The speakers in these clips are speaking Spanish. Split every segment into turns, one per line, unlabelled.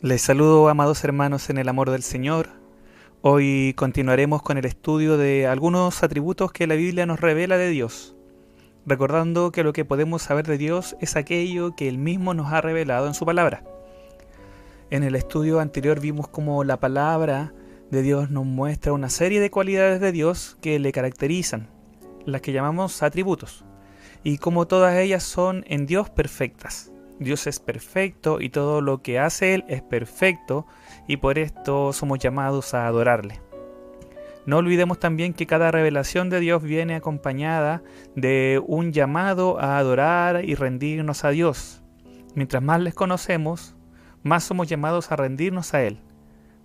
Les saludo, amados hermanos, en el amor del Señor. Hoy continuaremos con el estudio de algunos atributos que la Biblia nos revela de Dios, recordando que lo que podemos saber de Dios es aquello que Él mismo nos ha revelado en su palabra. En el estudio anterior vimos cómo la palabra de Dios nos muestra una serie de cualidades de Dios que le caracterizan, las que llamamos atributos, y cómo todas ellas son en Dios perfectas. Dios es perfecto y todo lo que hace Él es perfecto y por esto somos llamados a adorarle. No olvidemos también que cada revelación de Dios viene acompañada de un llamado a adorar y rendirnos a Dios. Mientras más les conocemos, más somos llamados a rendirnos a Él,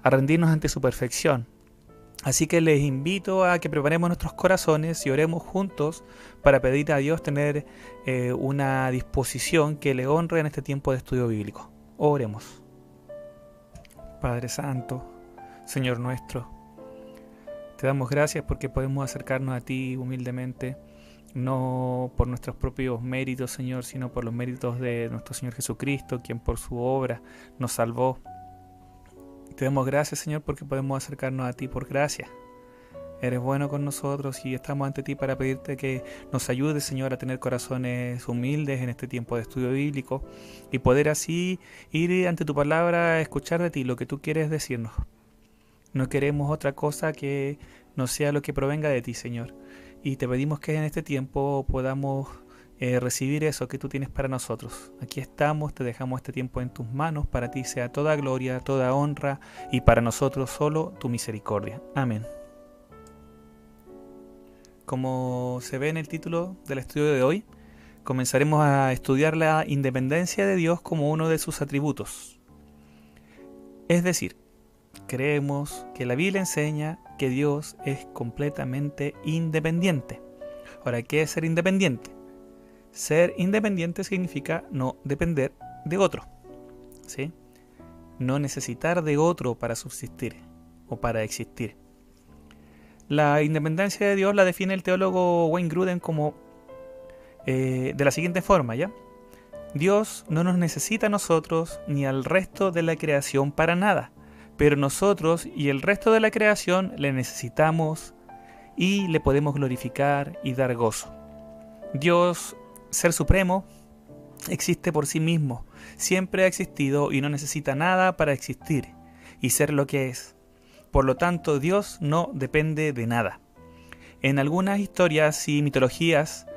a rendirnos ante su perfección. Así que les invito a que preparemos nuestros corazones y oremos juntos para pedir a Dios tener una disposición que le honre en este tiempo de estudio bíblico. Oremos. Padre Santo, Señor nuestro, te damos gracias porque podemos acercarnos a ti humildemente, no por nuestros propios méritos, Señor, sino por los méritos de nuestro Señor Jesucristo, quien por su obra nos salvó. Te damos gracias, Señor, porque podemos acercarnos a ti por gracia. Eres bueno con nosotros y estamos ante ti para pedirte que nos ayudes, Señor, a tener corazones humildes en este tiempo de estudio bíblico y poder así ir ante tu palabra a escuchar de ti lo que tú quieres decirnos. No queremos otra cosa que no sea lo que provenga de ti, Señor. Y te pedimos que en este tiempo podamos recibir eso que tú tienes para nosotros. Aquí estamos, te dejamos este tiempo en tus manos, para ti sea toda gloria, toda honra y para nosotros solo tu misericordia. Amén. Como se ve en el título del estudio de hoy, comenzaremos a estudiar la independencia de Dios como uno de sus atributos. Es decir, creemos que la Biblia enseña que Dios es completamente independiente. Ahora, ¿qué es ser independiente? Ser independiente significa no depender de otro, ¿sí? No necesitar de otro para subsistir o para existir. La independencia de Dios la define el teólogo Wayne Grudem como de la siguiente forma, ¿ya? Dios no nos necesita a nosotros ni al resto de la creación para nada, pero nosotros y el resto de la creación le necesitamos y le podemos glorificar y dar gozo. Dios, Ser supremo, existe por sí mismo, siempre ha existido y no necesita nada para existir y ser lo que es. Por lo tanto, Dios no depende de nada. En algunas historias y mitologías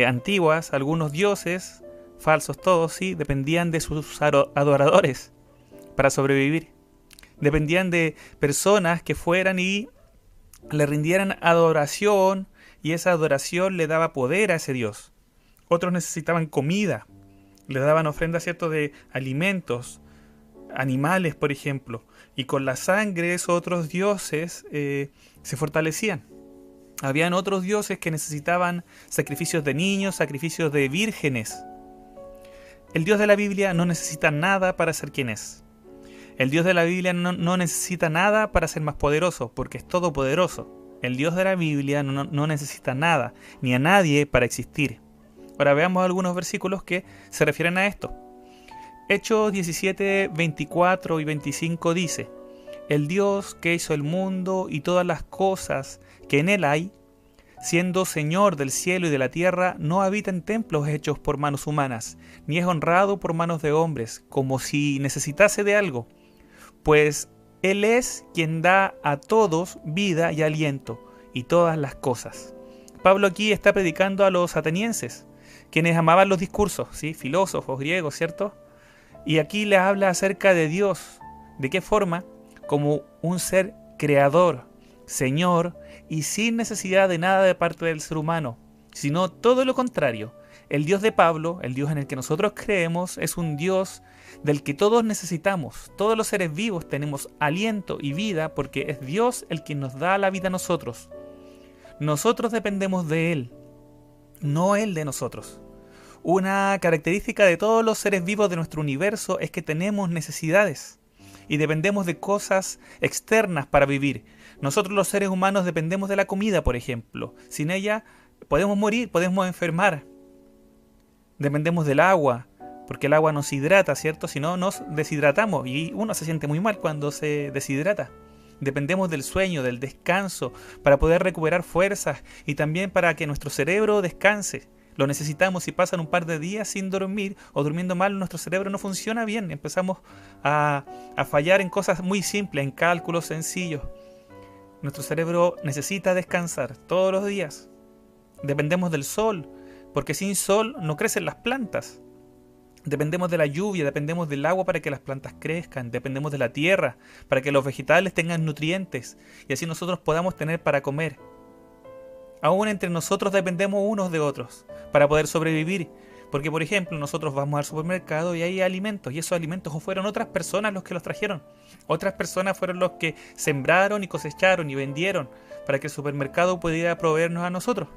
antiguas, algunos dioses, falsos todos, sí, dependían de sus adoradores para sobrevivir. Dependían de personas que fueran y le rindieran adoración y esa adoración le daba poder a ese dios. Otros necesitaban comida, le daban ofrendas, ¿cierto?, de alimentos, animales, por ejemplo, y con la sangre esos otros dioses se fortalecían. Habían otros dioses que necesitaban sacrificios de niños, sacrificios de vírgenes. El Dios de la Biblia no necesita nada para ser quien es. El Dios de la Biblia no necesita nada para ser más poderoso, porque es todopoderoso. El Dios de la Biblia no necesita nada, ni a nadie para existir. Ahora veamos algunos versículos que se refieren a esto. Hechos 17, 24 y 25 dice: El Dios que hizo el mundo y todas las cosas que en él hay, siendo Señor del cielo y de la tierra, no habita en templos hechos por manos humanas, ni es honrado por manos de hombres, como si necesitase de algo, pues Él es quien da a todos vida y aliento, y todas las cosas. Pablo aquí está predicando a los atenienses, quienes amaban los discursos, ¿sí?, filósofos griegos, ¿cierto? Y aquí les habla acerca de Dios. ¿De qué forma? Como un ser creador, Señor, y sin necesidad de nada de parte del ser humano, sino todo lo contrario. El Dios de Pablo, el Dios en el que nosotros creemos, es un Dios del que todos necesitamos. Todos los seres vivos tenemos aliento y vida porque es Dios el que nos da la vida a nosotros. Nosotros dependemos de Él, no Él de nosotros. Una característica de todos los seres vivos de nuestro universo es que tenemos necesidades y dependemos de cosas externas para vivir. Nosotros los seres humanos dependemos de la comida, por ejemplo. Sin ella podemos morir, podemos enfermar. Dependemos del agua, porque el agua nos hidrata, ¿cierto? Si no, nos deshidratamos y uno se siente muy mal cuando se deshidrata. Dependemos del sueño, del descanso, para poder recuperar fuerzas y también para que nuestro cerebro descanse. Lo necesitamos. Si pasan un par de días sin dormir o durmiendo mal, nuestro cerebro no funciona bien. Empezamos a fallar en cosas muy simples, en cálculos sencillos. Nuestro cerebro necesita descansar todos los días. Dependemos del sol, porque sin sol no crecen las plantas. Dependemos de la lluvia, dependemos del agua para que las plantas crezcan, dependemos de la tierra para que los vegetales tengan nutrientes y así nosotros podamos tener para comer. Aún entre nosotros dependemos unos de otros para poder sobrevivir, porque por ejemplo nosotros vamos al supermercado y hay alimentos y esos alimentos fueron otras personas los que los trajeron. Otras personas fueron los que sembraron y cosecharon y vendieron para que el supermercado pudiera proveernos a nosotros.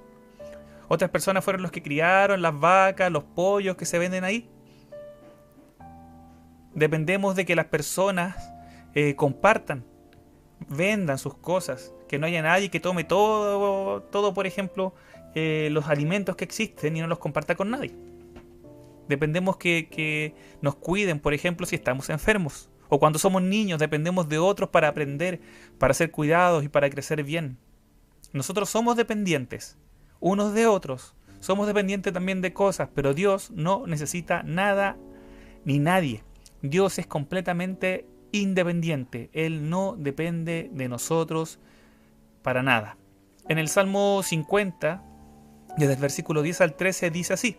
Otras personas fueron los que criaron las vacas, los pollos que se venden ahí. Dependemos de que las personas compartan, vendan sus cosas, que no haya nadie que tome todo por ejemplo, los alimentos que existen y no los comparta con nadie. Dependemos que nos cuiden, por ejemplo, si estamos enfermos. O cuando somos niños, dependemos de otros para aprender, para ser cuidados y para crecer bien. Nosotros somos dependientes, unos de otros. Somos dependientes también de cosas, pero Dios no necesita nada ni nadie. Dios es completamente independiente. Él no depende de nosotros para nada. En el Salmo 50, desde el versículo 10 al 13, dice así.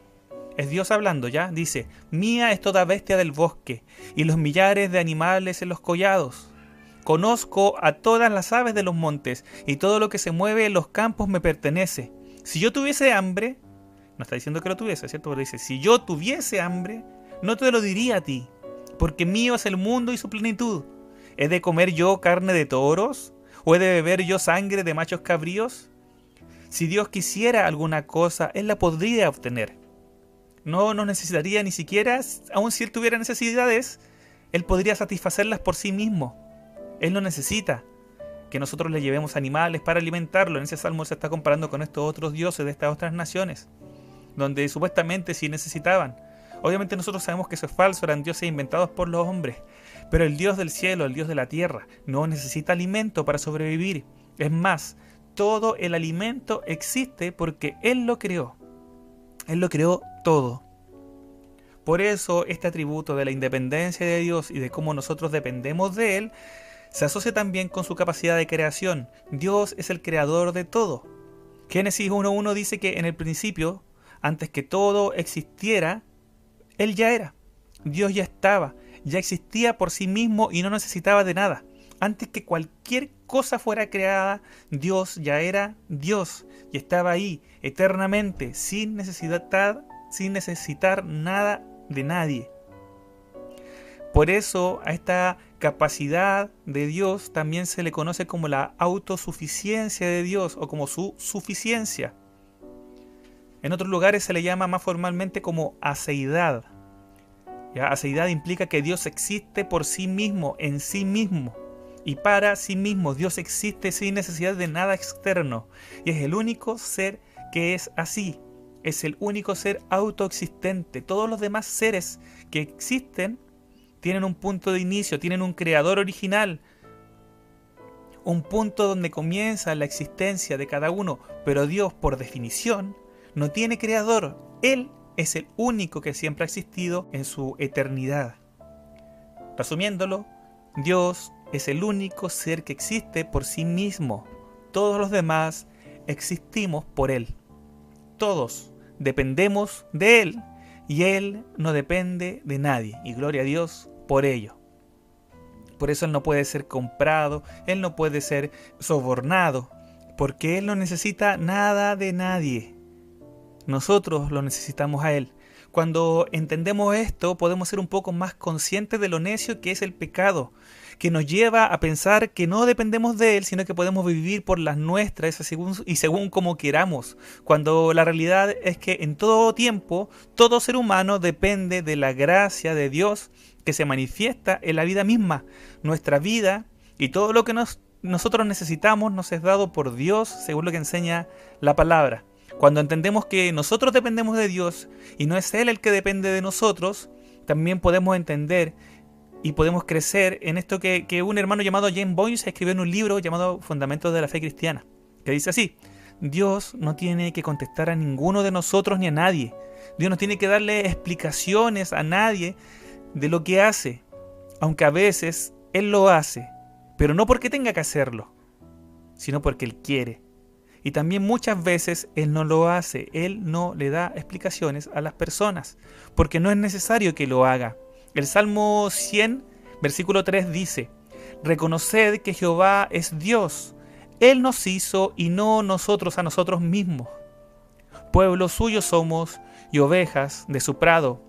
Es Dios hablando ya. Dice: mía es toda bestia del bosque y los millares de animales en los collados. Conozco a todas las aves de los montes y todo lo que se mueve en los campos me pertenece. Si yo tuviese hambre, no está diciendo que lo tuviese, ¿cierto? Pero dice, si yo tuviese hambre, no te lo diría a ti, porque mío es el mundo y su plenitud. ¿He de comer yo carne de toros? ¿O he de beber yo sangre de machos cabríos? Si Dios quisiera alguna cosa, Él la podría obtener. No nos necesitaría ni siquiera, aun si Él tuviera necesidades, Él podría satisfacerlas por sí mismo. Él no necesita que nosotros le llevemos animales para alimentarlo. En ese salmo se está comparando con estos otros dioses de estas otras naciones, donde supuestamente sí necesitaban. Obviamente nosotros sabemos que eso es falso, eran dioses inventados por los hombres. Pero el Dios del cielo, el Dios de la tierra, no necesita alimento para sobrevivir. Es más, todo el alimento existe porque Él lo creó. Él lo creó todo. Por eso este atributo de la independencia de Dios y de cómo nosotros dependemos de Él se asocia también con su capacidad de creación. Dios es el creador de todo. Génesis 1:1 dice que en el principio, antes que todo existiera, Él ya era. Dios ya estaba, ya existía por sí mismo y no necesitaba de nada. Antes que cualquier cosa fuera creada, Dios ya era Dios y estaba ahí eternamente, sin necesitar nada de nadie. Por eso a esta capacidad de Dios también se le conoce como la autosuficiencia de Dios o como su suficiencia. En otros lugares se le llama más formalmente como aseidad. ¿Ya? Aseidad implica que Dios existe por sí mismo, en sí mismo y para sí mismo. Dios existe sin necesidad de nada externo y es el único ser que es así. Es el único ser autoexistente. Todos los demás seres que existen tienen un punto de inicio, tienen un creador original, un punto donde comienza la existencia de cada uno, pero Dios, por definición, no tiene creador. Él es el único que siempre ha existido en su eternidad. Resumiéndolo, Dios es el único ser que existe por sí mismo. Todos los demás existimos por Él. Todos dependemos de Él y Él no depende de nadie. Y gloria a Dios por ello. Por eso Él no puede ser comprado, Él no puede ser sobornado, porque Él no necesita nada de nadie. Nosotros lo necesitamos a Él. Cuando entendemos esto, podemos ser un poco más conscientes de lo necio que es el pecado, que nos lleva a pensar que no dependemos de Él, sino que podemos vivir por las nuestras y según como queramos, cuando la realidad es que en todo tiempo, todo ser humano depende de la gracia de Dios que se manifiesta en la vida misma. Nuestra vida y todo lo que nosotros necesitamos nos es dado por Dios, según lo que enseña la palabra. Cuando entendemos que nosotros dependemos de Dios y no es Él el que depende de nosotros, también podemos entender y podemos crecer en esto que un hermano llamado James Boyce escribió en un libro llamado Fundamentos de la Fe Cristiana, que dice así: Dios no tiene que contestar a ninguno de nosotros ni a nadie. Dios no tiene que darle explicaciones a nadie de lo que hace, aunque a veces Él lo hace, pero no porque tenga que hacerlo, sino porque Él quiere. Y también muchas veces Él no lo hace, Él no le da explicaciones a las personas, porque no es necesario que lo haga. El Salmo 100, versículo 3 dice: Reconoced que Jehová es Dios, Él nos hizo y no nosotros a nosotros mismos. Pueblo suyo somos y ovejas de su prado.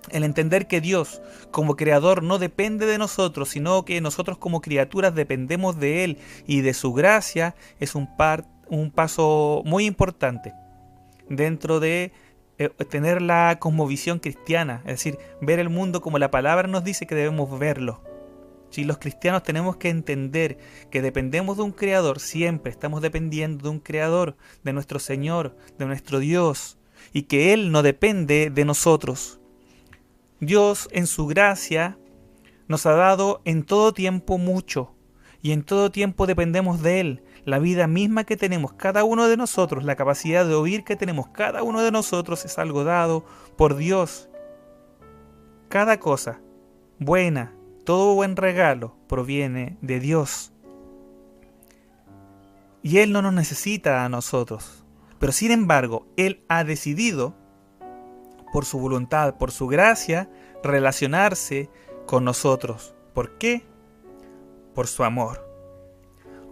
El entender que Dios como creador no depende de nosotros, sino que nosotros como criaturas dependemos de Él y de su gracia, es un paso muy importante dentro de tener la cosmovisión cristiana, es decir, ver el mundo como la palabra nos dice que debemos verlo. Si los cristianos tenemos que entender que dependemos de un creador, siempre estamos dependiendo de un creador, de nuestro Señor, de nuestro Dios, y que Él no depende de nosotros. Dios en su gracia nos ha dado en todo tiempo mucho, y en todo tiempo dependemos de Él. La vida misma que tenemos cada uno de nosotros, la capacidad de oír que tenemos cada uno de nosotros es algo dado por Dios. Cada cosa buena, todo buen regalo proviene de Dios. Y Él no nos necesita a nosotros. Pero sin embargo, Él ha decidido, por su voluntad, por su gracia, relacionarse con nosotros. ¿Por qué? Por su amor.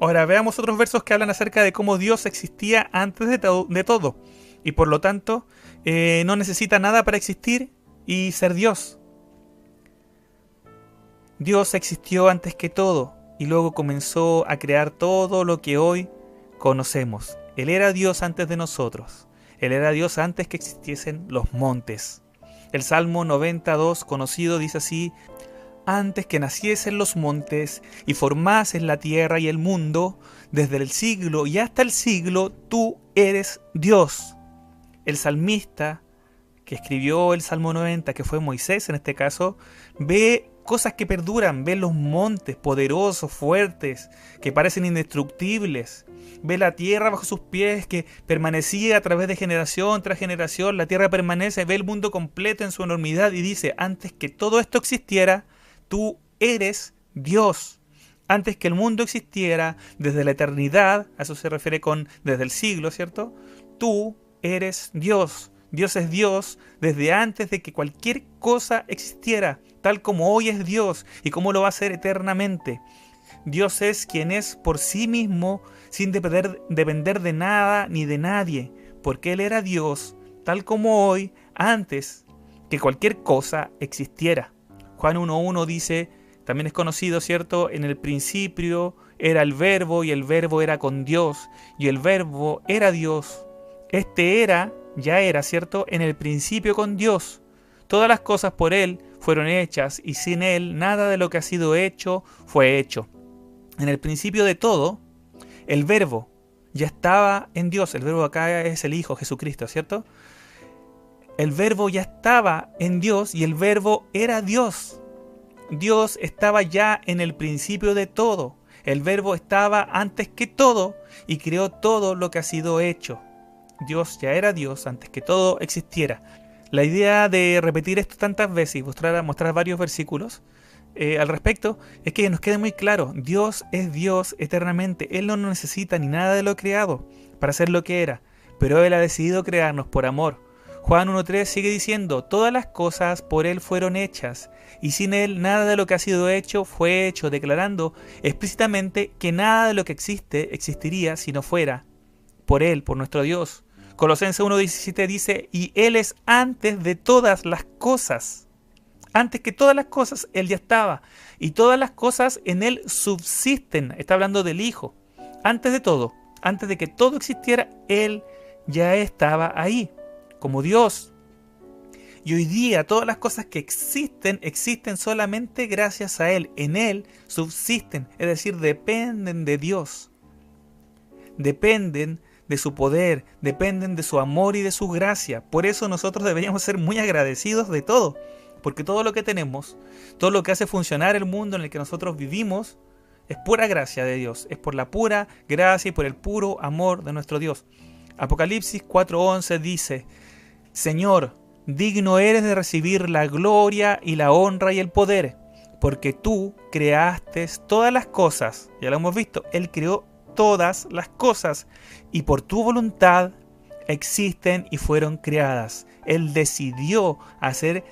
Ahora veamos otros versos que hablan acerca de cómo Dios existía antes de todo. Y por lo tanto, no necesita nada para existir y ser Dios. Dios existió antes que todo y luego comenzó a crear todo lo que hoy conocemos. Él era Dios antes de nosotros. Él era Dios antes que existiesen los montes. El Salmo 92 conocido dice así: Antes que naciesen los montes y formasen la tierra y el mundo, desde el siglo y hasta el siglo, tú eres Dios. El salmista que escribió el Salmo 90, que fue Moisés en este caso, ve cosas que perduran, ve los montes poderosos, fuertes, que parecen indestructibles, ve la tierra bajo sus pies que permanecía a través de generación tras generación, la tierra permanece, ve el mundo completo en su enormidad y dice: antes que todo esto existiera, tú eres Dios. Antes que el mundo existiera, desde la eternidad, a eso se refiere con desde el siglo, ¿cierto? Tú eres Dios. Dios es Dios desde antes de que cualquier cosa existiera, tal como hoy es Dios y como lo va a ser eternamente. Dios es quien es por sí mismo, sin depender de nada ni de nadie, porque Él era Dios, tal como hoy, antes que cualquier cosa existiera. Juan 1.1 dice, también es conocido, ¿cierto? En el principio era el Verbo y el Verbo era con Dios y el Verbo era Dios. Ya era, ¿cierto? En el principio con Dios. Todas las cosas por Él fueron hechas y sin Él nada de lo que ha sido hecho fue hecho. En el principio de todo, el Verbo ya estaba en Dios. El Verbo acá es el Hijo, Jesucristo, ¿cierto? El Verbo ya estaba en Dios y el Verbo era Dios. Dios estaba ya en el principio de todo. El Verbo estaba antes que todo y creó todo lo que ha sido hecho. Dios ya era Dios antes que todo existiera. La idea de repetir esto tantas veces y mostrar varios versículos al respecto es que nos quede muy claro. Dios es Dios eternamente. Él no necesita ni nada de lo creado para ser lo que era, pero Él ha decidido crearnos por amor. Juan 1.3 sigue diciendo: todas las cosas por Él fueron hechas, y sin Él nada de lo que ha sido hecho fue hecho, declarando explícitamente que nada de lo que existe existiría si no fuera por Él, por nuestro Dios. Colosenses 1.17 dice: y Él es antes de todas las cosas. Antes que todas las cosas, Él ya estaba. Y todas las cosas en Él subsisten. Está hablando del Hijo. Antes de todo, antes de que todo existiera, Él ya estaba ahí, como Dios. Y hoy día todas las cosas que existen solamente gracias a Él. En Él subsisten, es decir, dependen de Dios. Dependen de su poder, dependen de su amor y de su gracia. Por eso nosotros deberíamos ser muy agradecidos de todo, porque todo lo que tenemos, todo lo que hace funcionar el mundo en el que nosotros vivimos, es pura gracia de Dios, es por la pura gracia y por el puro amor de nuestro Dios. Apocalipsis 4:11 dice: Señor, digno eres de recibir la gloria y la honra y el poder, porque tú creaste todas las cosas. Ya lo hemos visto, Él creó todas las cosas y por tu voluntad existen y fueron creadas. Él decidió hacer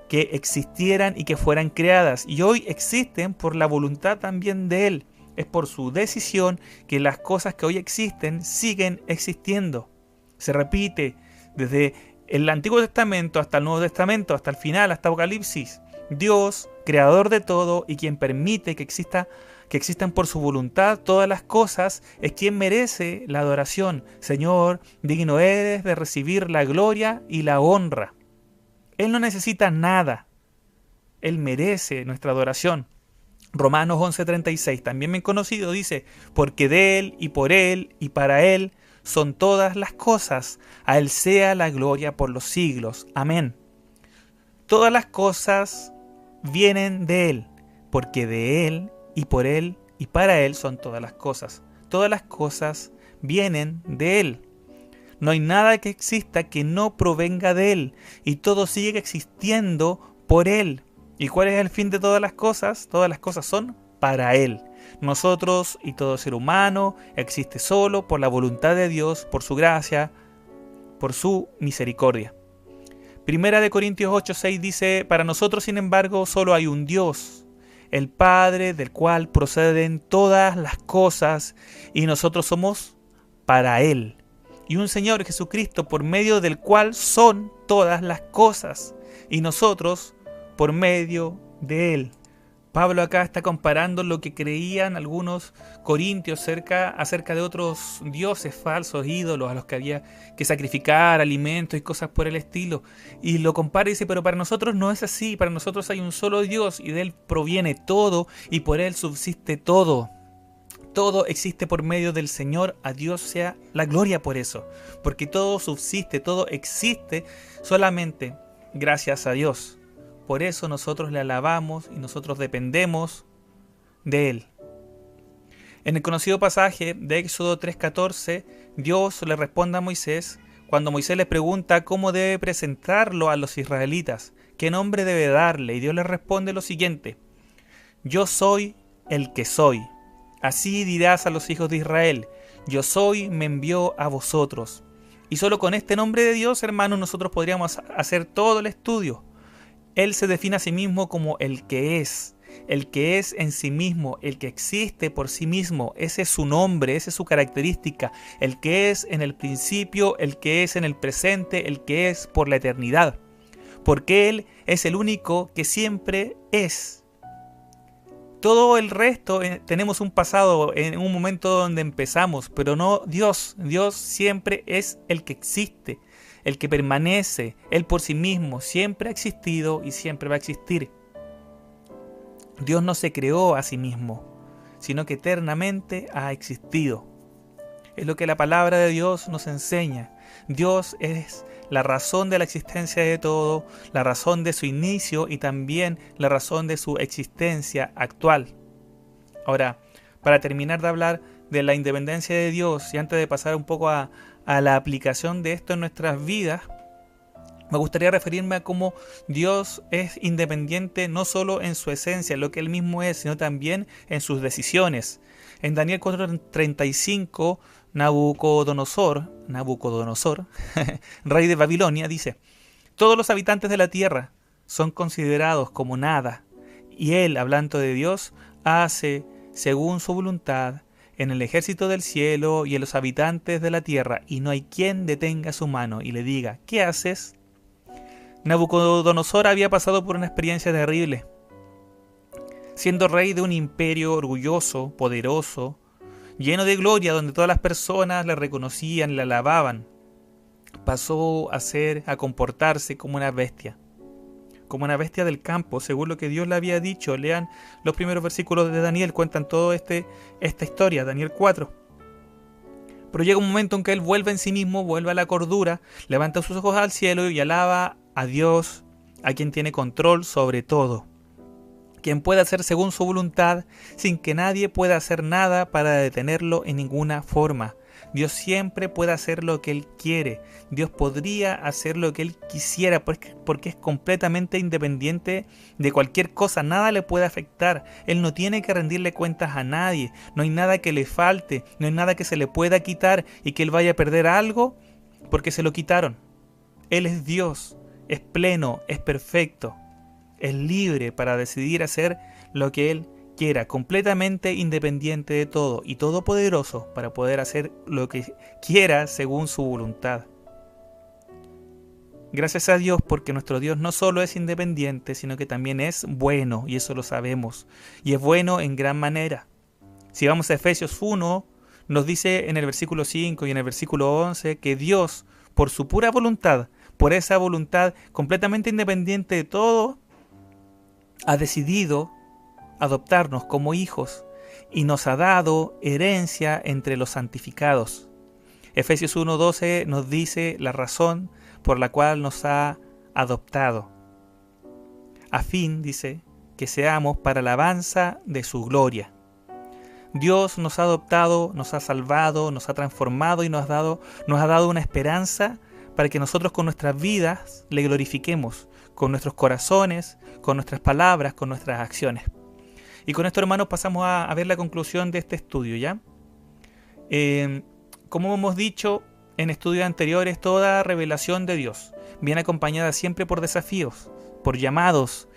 que existieran y que fueran creadas, y hoy existen por la voluntad también de Él. Es por su decisión que las cosas que hoy existen siguen existiendo. Se repite desde el Antiguo Testamento hasta el Nuevo Testamento, hasta el final, hasta Apocalipsis. Dios, creador de todo y quien permite que existan por su voluntad todas las cosas, es quien merece la adoración. Señor, digno eres de recibir la gloria y la honra. Él no necesita nada. Él merece nuestra adoración. Romanos 11:36, también bien conocido, dice: porque de Él y por Él y para Él son todas las cosas. A Él sea la gloria por los siglos. Amén. Todas las cosas vienen de Él, porque de Él y por Él y para Él son todas las cosas. Todas las cosas vienen de Él. No hay nada que exista que no provenga de Él, y todo sigue existiendo por Él. ¿Y cuál es el fin de todas las cosas? Todas las cosas son para Él. Nosotros y todo ser humano existe solo por la voluntad de Dios, por su gracia, por su misericordia. Primera de Corintios 8:6 dice: para nosotros, sin embargo, solo hay un Dios, el Padre, del cual proceden todas las cosas, y nosotros somos para Él. Y un Señor Jesucristo, por medio del cual son todas las cosas, y nosotros por medio de Él. Pablo acá está comparando lo que creían algunos corintios acerca de otros dioses falsos, ídolos a los que había que sacrificar alimentos y cosas por el estilo. Y lo compara y dice: pero para nosotros no es así, para nosotros hay un solo Dios y de Él proviene todo y por Él subsiste todo. Todo existe por medio del Señor, a Dios sea la gloria por eso, porque todo subsiste, todo existe solamente gracias a Dios. Por eso nosotros le alabamos y nosotros dependemos de Él. En el conocido pasaje de Éxodo 3:14, Dios le responde a Moisés cuando Moisés le pregunta cómo debe presentarlo a los israelitas, qué nombre debe darle, y Dios le responde lo siguiente: yo soy el que soy. Así dirás a los hijos de Israel: yo soy, me envió a vosotros. Y solo con este nombre de Dios, hermanos, nosotros podríamos hacer todo el estudio. Él se define a sí mismo como el que es en sí mismo, el que existe por sí mismo. Ese es su nombre, esa es su característica, el que es en el principio, el que es en el presente, el que es por la eternidad. Porque Él es el único que siempre es. Todo el resto tenemos un pasado, en un momento donde empezamos, pero no Dios. Dios siempre es el que existe, el que permanece. Él por sí mismo siempre ha existido y siempre va a existir. Dios no se creó a sí mismo, sino que eternamente ha existido. Es lo que la palabra de Dios nos enseña. Dios es la razón de la existencia de todo, la razón de su inicio y también la razón de su existencia actual. Ahora, para terminar de hablar de la independencia de Dios y antes de pasar un poco a la aplicación de esto en nuestras vidas, me gustaría referirme a cómo Dios es independiente no solo en su esencia, lo que Él mismo es, sino también en sus decisiones. En Daniel 4:35, Nabucodonosor, rey de Babilonia, dice: todos los habitantes de la tierra son considerados como nada, y Él, hablando de Dios, hace según su voluntad en el ejército del cielo y en los habitantes de la tierra, y no hay quien detenga su mano y le diga: ¿qué haces? Nabucodonosor había pasado por una experiencia terrible. Siendo rey de un imperio orgulloso, poderoso, lleno de gloria, donde todas las personas le reconocían, le alababan, pasó a comportarse como una bestia del campo, según lo que Dios le había dicho. Lean los primeros versículos de Daniel, cuentan toda esta historia, Daniel 4. Pero llega un momento en que él vuelve en sí mismo, vuelve a la cordura, levanta sus ojos al cielo y alaba a Dios a quien tiene control sobre todo, quien puede hacer según su voluntad sin que nadie pueda hacer nada para detenerlo en ninguna forma. Dios siempre puede hacer lo que Él quiere. Dios podría hacer lo que Él quisiera porque es completamente independiente de cualquier cosa. Nada le puede afectar. Él no tiene que rendirle cuentas a nadie. No hay nada que le falte. No hay nada que se le pueda quitar y que Él vaya a perder algo porque se lo quitaron. Él es Dios. Es pleno. Es perfecto. Es libre para decidir hacer lo que Él quiera, completamente independiente de todo y todopoderoso para poder hacer lo que quiera según su voluntad. Gracias a Dios porque nuestro Dios no solo es independiente, sino que también es bueno, y eso lo sabemos, y es bueno en gran manera. Si vamos a Efesios 1, nos dice en el versículo 5 y en el versículo 11 que Dios, por su pura voluntad, por esa voluntad completamente independiente de todo, ha decidido adoptarnos como hijos y nos ha dado herencia entre los santificados. Efesios 1:12 nos dice la razón por la cual nos ha adoptado. A fin, dice, que seamos para la alabanza de su gloria. Dios nos ha adoptado, nos ha salvado, nos ha transformado y nos ha dado una esperanza para que nosotros con nuestras vidas le glorifiquemos, con nuestros corazones, con nuestras palabras, con nuestras acciones. Y con esto, hermanos, pasamos a ver la conclusión de este estudio, ¿ya? Como hemos dicho en estudios anteriores, toda revelación de Dios viene acompañada siempre por desafíos, por llamados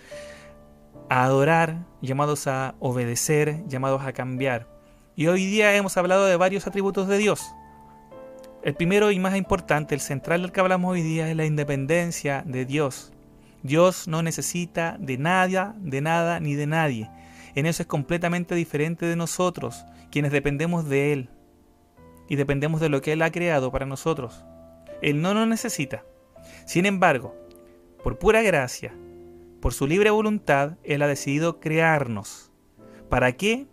a adorar, llamados a obedecer, llamados a cambiar. Y hoy día hemos hablado de varios atributos de Dios. El primero y más importante, el central del que hablamos hoy día, es la independencia de Dios. Dios no necesita de nada ni de nadie. En eso es completamente diferente de nosotros, quienes dependemos de Él y dependemos de lo que Él ha creado para nosotros. Él no nos necesita. Sin embargo, por pura gracia, por su libre voluntad, Él ha decidido crearnos. ¿Para qué?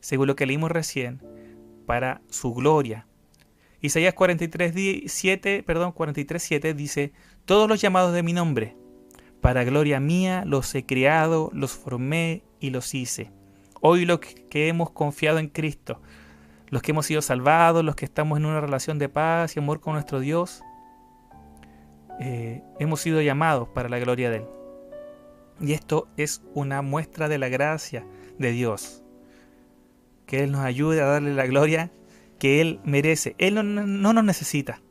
Según lo que leímos recién, para su gloria. Isaías 43:7 dice: todos los llamados de mi nombre, para gloria mía los he creado, los formé y los hice. Hoy los que hemos confiado en Cristo, los que hemos sido salvados, los que estamos en una relación de paz y amor con nuestro Dios, hemos sido llamados para la gloria de Él. Y esto es una muestra de la gracia de Dios. Que Él nos ayude a darle la gloria que Él merece. Él no nos necesita,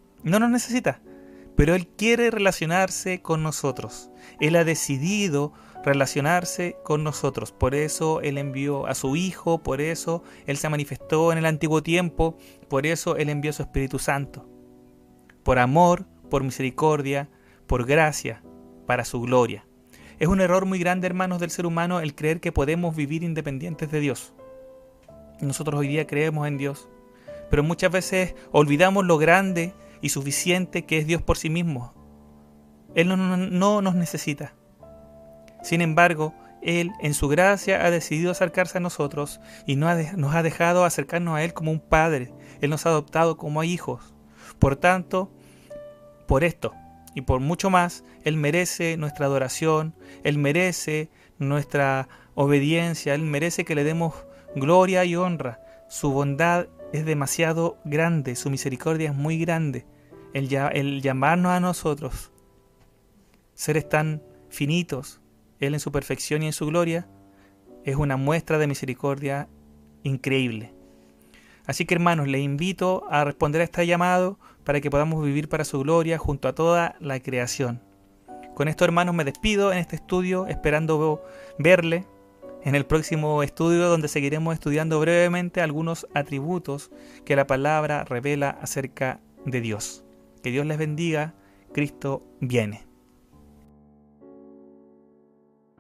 pero Él quiere relacionarse con nosotros. Él ha decidido relacionarse con nosotros. Por eso Él envió a su Hijo, por eso Él se manifestó en el antiguo tiempo, por eso Él envió a su Espíritu Santo. Por amor, por misericordia, por gracia, para su gloria. Es un error muy grande, hermanos, del ser humano el creer que podemos vivir independientes de Dios. Nosotros hoy día creemos en Dios, pero muchas veces olvidamos lo grande y suficiente que es Dios por sí mismo. Él no nos necesita. Sin embargo, Él en su gracia ha decidido acercarse a nosotros y nos ha dejado acercarnos a Él como un padre. Él nos ha adoptado como hijos. Por tanto, por esto y por mucho más, Él merece nuestra adoración, Él merece nuestra obediencia, Él merece que le demos gloria y honra. Su bondad es demasiado grande, su misericordia es muy grande. El llamarnos a nosotros, seres tan finitos, Él en su perfección y en su gloria, es una muestra de misericordia increíble. Así que, hermanos, les invito a responder a este llamado para que podamos vivir para su gloria junto a toda la creación. Con esto, hermanos, me despido en este estudio, esperando verle en el próximo estudio, donde seguiremos estudiando brevemente algunos atributos que la palabra revela acerca de Dios. Que Dios les bendiga. Cristo viene.